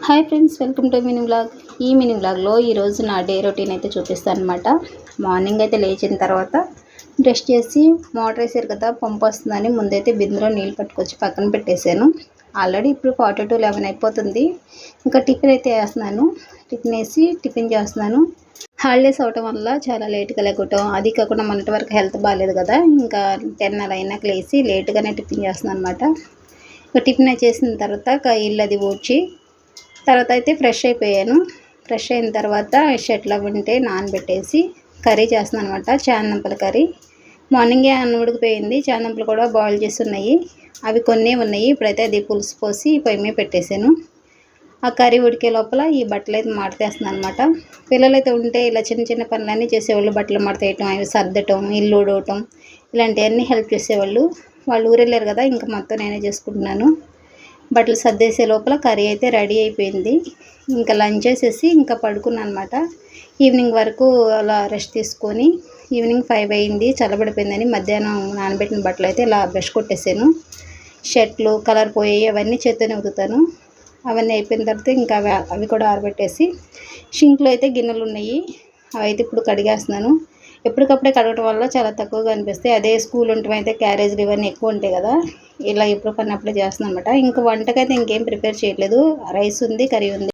Hi friends, welcome to mini vlog. ఈ mini వ్లాగ్లో ఈరోజు నా డే రొటీన్ అయితే చూపిస్తాను అనమాట. మార్నింగ్ అయితే లేచిన తర్వాత బ్రష్ చేసి మోటార్ వేసారు కదా, పంపు వస్తుందని ముందైతే బిందెలో నీళ్ళు పట్టుకొచ్చి పక్కన పెట్టేశాను. ఆల్రెడీ ఇప్పుడు 11 అయిపోతుంది. ఇంకా టిఫిన్ అయితే వేస్తున్నాను. టిఫిన్ చేస్తున్నాను. హాలిడేస్ అవటం వల్ల చాలా లేట్గా లేకటం, అది కాకుండా మొన్నటి వరకు హెల్త్ బాగాలేదు కదా, ఇంకా 10 అలా అయినాక లేచి లేట్గానే టిఫిన్ చేస్తున్నాను అనమాట. ఇంకా టిఫిన్ చేసిన తర్వాత ఇల్లు అది ఊడ్చి తర్వాత అయితే ఫ్రెష్ అయిపోయాను. ఫ్రెష్ అయిన తర్వాత షర్ట్లో ఉంటే నానబెట్టేసి కర్రీ చేస్తున్నాను అనమాట. చానంపల కర్రీ. మార్నింగే అన్నం ఉడికిపోయింది. చానంపలు కూడా బాయిల్ చేసి ఉన్నాయి. అవి కొన్ని ఉన్నాయి. ఇప్పుడైతే అది పులుసు పోసి పొయ్యి మీద పెట్టేశాను. ఆ కర్రీ ఉడికే లోపల ఈ బట్టలు అయితే మడతేస్తున్నాను అనమాట. పిల్లలైతే ఉంటే ఇలా చిన్న చిన్న పనులన్నీ చేసేవాళ్ళు. బట్టలు మడతేయటం, అవి సర్దటం, ఇల్లు ఊడవటం, ఇలాంటివన్నీ హెల్ప్ చేసేవాళ్ళు. వాళ్ళు ఊరెళ్ళారు కదా, ఇంకా మొత్తం నేనే చేసుకుంటున్నాను. బట్టలు సర్దేసే లోపల కర్రీ అయితే రెడీ అయిపోయింది. ఇంకా లంచ్ చేసేసి ఇంకా పడుకున్నాను అనమాట. ఈవినింగ్ వరకు అలా రెస్ట్ తీసుకొని ఈవినింగ్ 5 అయింది. చల్లబడిపోయిందని మధ్యాహ్నం నానబెట్టిన బట్టలు అయితే ఇలా బ్రష్ కొట్టేసాను. షర్ట్లు కలర్ పోయాయి, అవన్నీ చేత్తోనే ఉతుకుతాను. అవన్నీ అయిపోయిన తర్వాత ఇంకా అవి కూడా ఆరబెట్టేసి షింక్లో అయితే గిన్నెలు ఉన్నాయి. అవి అయితే ఇప్పుడు కడిగేస్తున్నాను. ఎప్పటికప్పుడే కడగటం వల్ల చాలా తక్కువగా అనిపిస్తాయి. అదే స్కూల్ ఉండటం అయితే క్యారేజీలు ఇవన్నీ ఎక్కువ ఉంటాయి కదా, ఇలా ఎప్పుడు పడినప్పుడే చేస్తున్నాను అనమాట. ఇంకా వంటకైతే ఇంకేం ప్రిపేర్ చేయట్లేదు. రైస్ ఉంది, కర్రీ ఉంది.